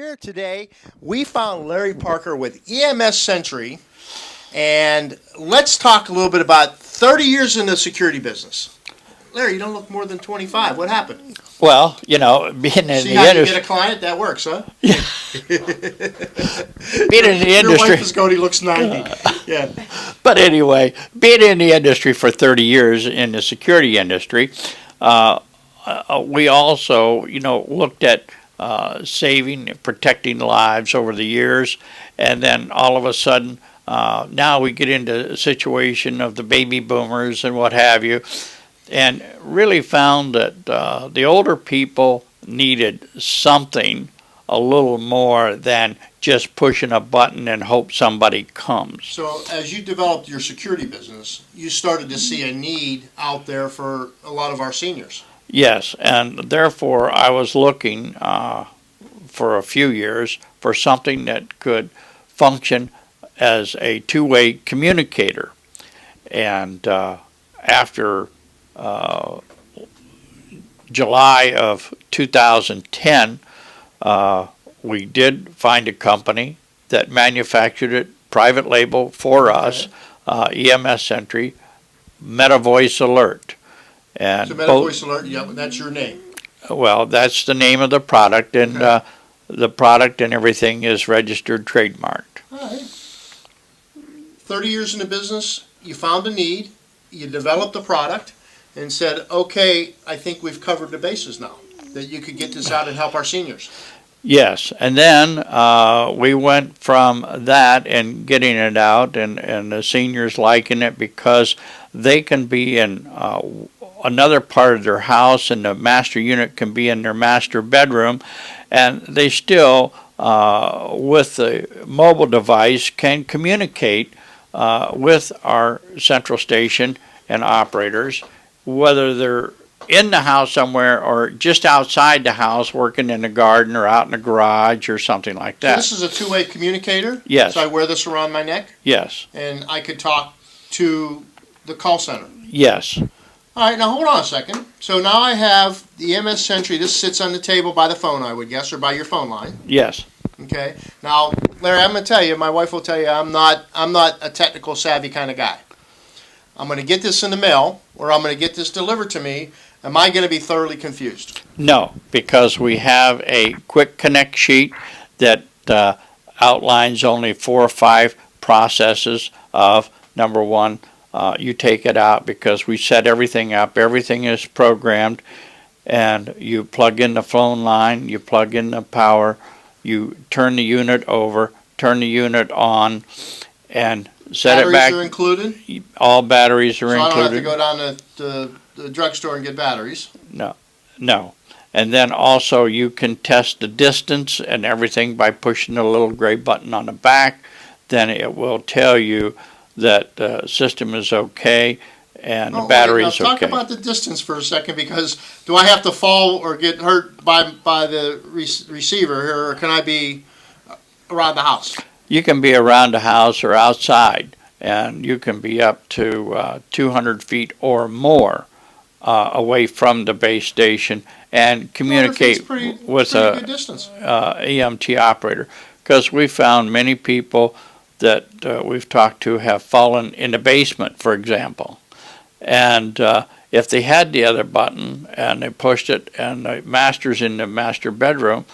here today. We found Larry Parker with EMS Sentry, and let's talk a little bit about 30 years in the security business. Larry, you don't look more than 25. What happened? Well, you know, being in See the how you industry, get a client? That works, huh? being in the Your industry. wife is going, he looks 90. Yeah. But anyway, being in the industry for 30 years in the security industry, we also, looked at saving and protecting lives over the years, and then all of a sudden, now we get into a situation of the baby boomers and what have you, and really found that the older people needed something a little more than just pushing a button and hope somebody comes. So as you developed your security business, you started to see a need out there for a lot of our seniors. Yes, and therefore I was looking for a few years for something that could function as a two-way communicator. And after July of 2010, we did find a company that manufactured it, private label for us, EMS Sentry, MediVoice Alert. And So MediVoice Alert, yeah, that's your name. well, that's the name of the product, and the product and everything is registered trademarked. All right. 30 years in the business, you found a need, you developed the product, and said, okay, I think we've covered the bases now, that you could get this out and help our seniors. Yes, and then we went from that and getting it out, and the seniors liking it because they can be in another part of their house, and the master unit can be in their master bedroom, and they still, with the mobile device, can communicate with our central station and operators, whether they're in the house somewhere or just outside the house working in the garden or out in the garage or something like So that. this is a two-way communicator? Yes. So I wear this around my neck, Yes, and I could talk to the call center. yes, All right, now hold on a second. So now I have the EMS Sentry. This sits on the table by the phone, I would guess, or by your phone line. yes. Okay. Now, Larry, I'm going to tell you, my wife will tell you, I'm not a technical savvy kind of guy. I'm going to get this in the mail, or I'm going to get this delivered to me. Am I going to be thoroughly confused? No, because we have a quick connect sheet that outlines only 4 or 5 processes of, number one, you take it out because we set everything up, everything is programmed, and you plug in the phone line, you plug in the power, you turn the unit over, turn the unit on, and set it back. Batteries are included? All batteries are So I don't have to included. go down to the drugstore and get batteries? No. And then also you can test the distance and everything by pushing the little gray button on the back. Then it will tell you that the system is okay and the battery is Now okay. talk about the distance for a second, because do I have to fall or get hurt by the receiver here, or can I be around the house? You can be around the house or outside, and you can be up to 200 feet or more away from the base station and communicate with pretty a good distance. EMT operator, because we found many people that we've talked to have fallen in the basement, for example, and if they had the other button and they pushed it and the master's in the master bedroom,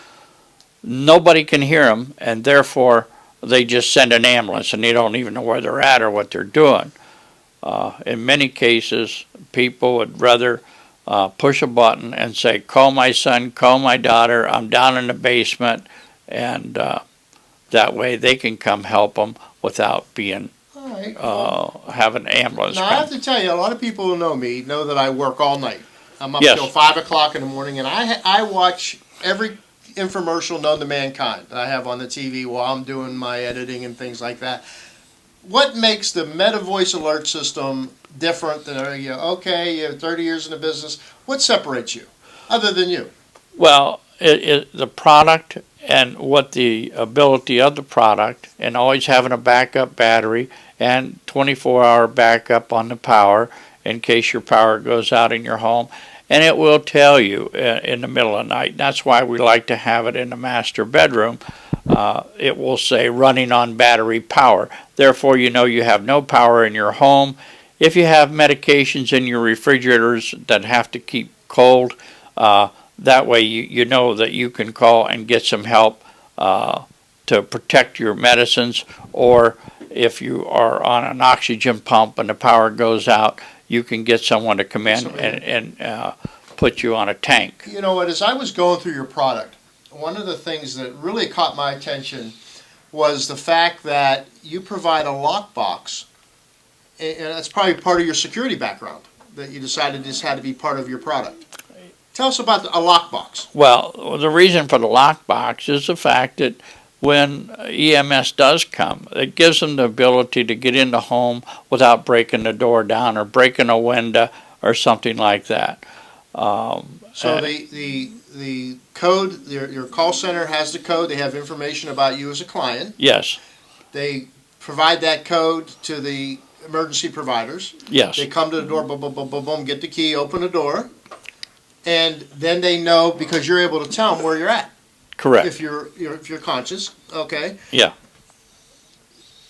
nobody can hear them, and therefore they just send an ambulance and they don't even know where they're at or what they're doing. In many cases, people would rather push a button and say, call my son, call my daughter, I'm down in the basement, and that way they can come help them without being All right. Well, have an ambulance now I have come. to tell you, a lot of people who know me know that I work all night. I'm up Yes. till 5 o'clock in the morning, and I watch every infomercial known to mankind that I have on the TV while I'm doing my editing and things like that. What makes the MediVoice Alert system different than, okay, you have 30 years in the business. What separates you, other than you? Well, the product and what the ability of the product, and always having a backup battery and 24-hour backup on the power in case your power goes out in your home, and it will tell you in the middle of the night. That's why we like to have it in the master bedroom. It will say running on battery power. Therefore, you know you have no power in your home. If you have medications in your refrigerators that have to keep cold, that way you know that you can call and get some help to protect your medicines. Or if you are on an oxygen pump and the power goes out, you can get someone to come in and put you on a tank. You know what, as I was going through your product, one of the things that really caught my attention was the fact that you provide a lockbox, and that's probably part of your security background, that you decided this had to be part of your product. Tell us about a lockbox. Well, the reason for the lockbox is the fact that when EMS does come, it gives them the ability to get in the home without breaking the door down or breaking a window or something like that. So the code, your call center has the code. They have information about you as a client. Yes. They provide that code to the emergency providers. Yes. They come to the door, boom, boom, boom, boom, boom, get the key, open the door, and then they know, because you're able to tell them where you're at. Correct. If you're conscious, okay. Yeah.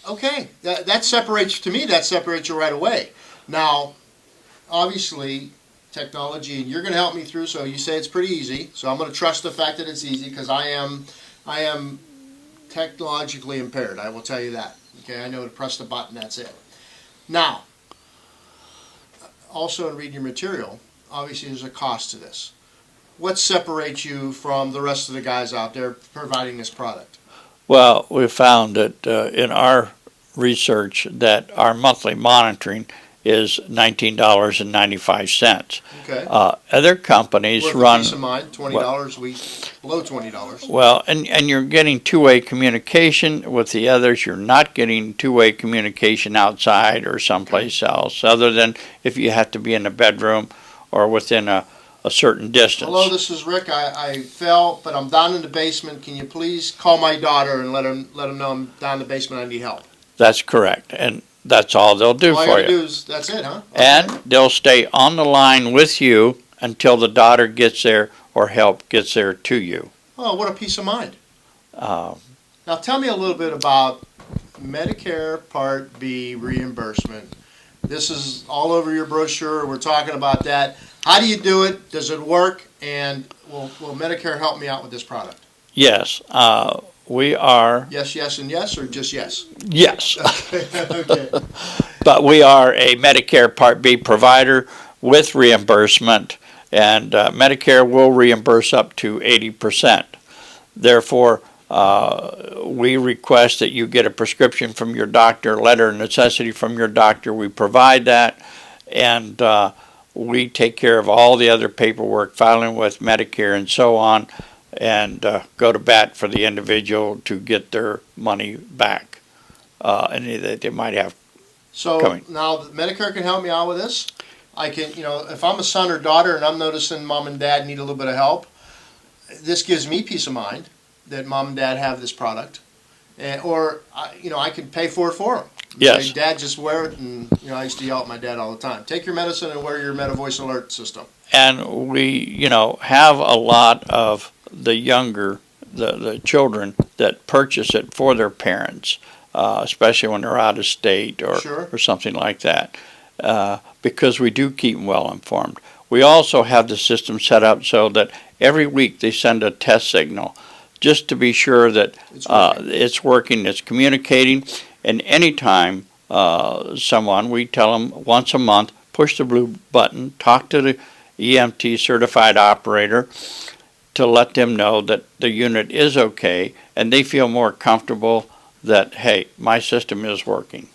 Okay, that separates you right away. Now, obviously, technology, and you're going to help me through. So you say it's pretty easy. So I'm going to trust the fact that it's easy, because I am technologically impaired. I will tell you that. Okay, I know to press the button. That's it. Now, also in reading your material, obviously there's a cost to this. What separates you from the rest of the guys out there providing this product? Well, we found that in our research that our monthly monitoring is $19.95. Okay. Other companies Worth run peace of mind, $20 a week, below $20. well, and you're getting two-way communication. With the others, you're not getting two-way communication outside or someplace else, other than if you have to be in the bedroom or within a certain distance. Hello, this is Rick. I fell, but I'm down in the basement. Can you please call my daughter and let them know I'm down in the basement, I need help? That's correct, and that's all they'll do All I for gotta you. do is, that's it, huh? Okay. And they'll stay on the line with you until the daughter gets there or help gets there to you. Oh, what a peace of mind. Uh, Now tell me a little bit about Medicare Part B reimbursement. This is all over your brochure. We're talking about that. How do you do it? Does it work? And will Medicare help me out with this product? yes, we are. Yes, yes, and yes, or just yes? Yes. Okay. But we are a Medicare Part B provider with reimbursement, and Medicare will reimburse up to 80%. Therefore, we request that you get a prescription from your doctor, letter of necessity from your doctor. We provide that, and we take care of all the other paperwork, filing with Medicare and so on, and go to bat for the individual to get their money back, any that they might have. So Coming. now Medicare can help me out with this. I can, if I'm a son or daughter and I'm noticing mom and dad need a little bit of help, this gives me peace of mind that mom and dad have this product, or I can pay for it for them. Yes. Say, Dad, just wear it, and I used to yell at my dad all the time. Take your medicine and wear your MediVoice Alert system. And we, have a lot of the younger, the children that purchase it for their parents, especially when they're out of state or, Sure. or something like that, because we do keep them well informed. We also have the system set up so that every week they send a test signal just to be sure that it's working, it's communicating, and anytime we tell them once a month, push the blue button, talk to the EMT certified operator to let them know that the unit is okay, and they feel more comfortable that, hey, my system is working.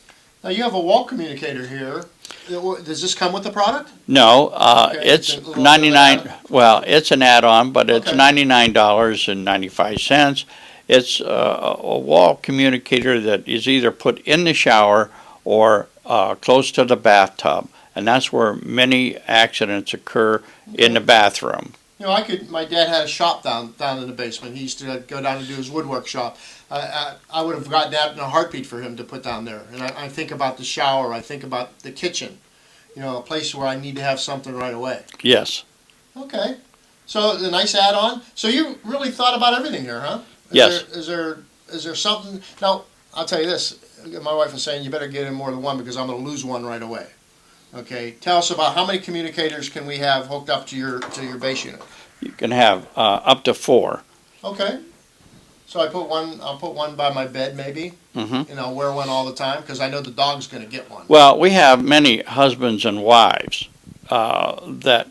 Now you have a wall communicator here. Does this come with the product? No, Okay, it's it's a little 99. add-on. Well, it's an add-on, but it's Okay. $99.95. It's a wall communicator that is either put in the shower or close to the bathtub, and that's where many accidents occur, in the bathroom. My dad had a shop down in the basement. He used to go down and do his woodwork shop. I would have gotten that in a heartbeat for him to put down there. And I think about the shower. I think about the kitchen. A place where I need to have something right away. Yes. Okay. So a nice add-on. So you really thought about everything here, huh? Yes. Is there something? Now, I'll tell you this. My wife was saying you better get in more than one because I'm going to lose one right away. Okay. Tell us about how many communicators can we have hooked up to your base unit? You can have up to 4. Okay. So I'll put one by my bed maybe, Mm-hmm. and I'll wear one all the time because I know the dog's going to get one. Well, we have many husbands and wives that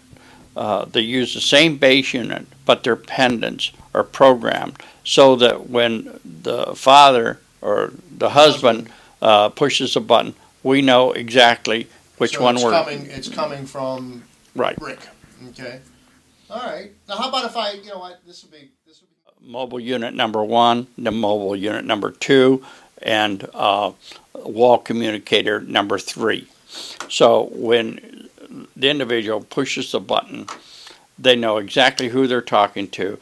they use the same base unit, but their pendants are programmed so that when the father or the husband pushes a button, we know exactly which So one it's we're coming. It's coming from right. Rick. Okay. All right. Now, how about if you know what, this will be. Mobile unit number 1, the mobile unit number 2, and wall communicator number 3. So when the individual pushes the button, they know exactly who they're talking to,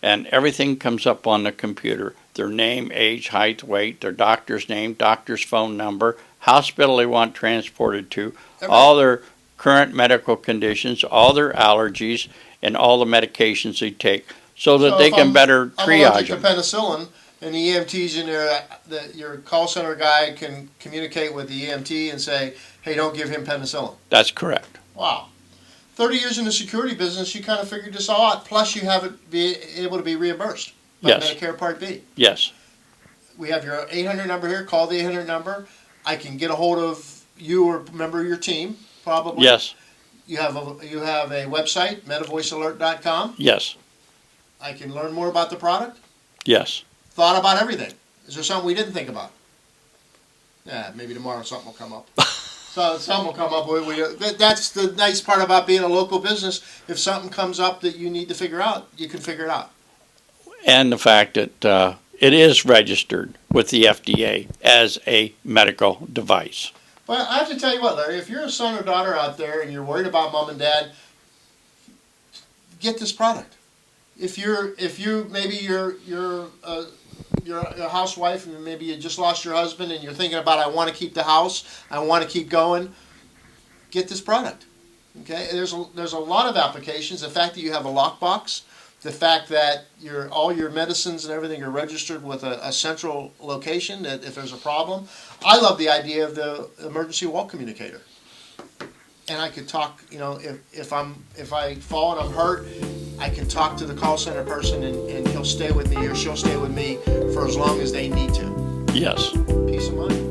and everything comes up on the computer. Their name, age, height, weight, their doctor's name, doctor's phone number, hospital they want transported to, all their current medical conditions, all their allergies, and all the medications they take, so that they can better I'm triage allergic to them. penicillin, and the EMTs in there, your call center guy can communicate with the EMT and say, hey, don't give him penicillin. That's correct. Wow. 30 years in the security business, you kind of figured this all out. Plus, you have it be able to be reimbursed by Yes. Medicare Part B. Yes. We have your 800 number here. Call the 800 number. I can get a hold of you or a member of your team, probably. Yes. You have a website, MediVoiceAlert.com. Yes. I can learn more about the product. Yes. Thought about everything. Is there something we didn't think about? Yeah, maybe tomorrow something will come up. So something will come up. That's the nice part about being a local business. If something comes up that you need to figure out, you can figure it out. And the fact that it is registered with the FDA as a medical device. But I have to tell you what, Larry, if you're a son or daughter out there and you're worried about mom and dad, get this product. If you maybe you're a housewife and maybe you just lost your husband and you're thinking about I want to keep the house, I want to keep going, get this product. Okay, there's a lot of applications. The fact that you have a lockbox, the fact that all your medicines and everything are registered with a central location, that if there's a problem. I love the idea of the emergency wall communicator. And I could talk, if I fall and I'm hurt, I can talk to the call center person and he'll stay with me or she'll stay with me for as long as they need to. Yes. Peace of mind.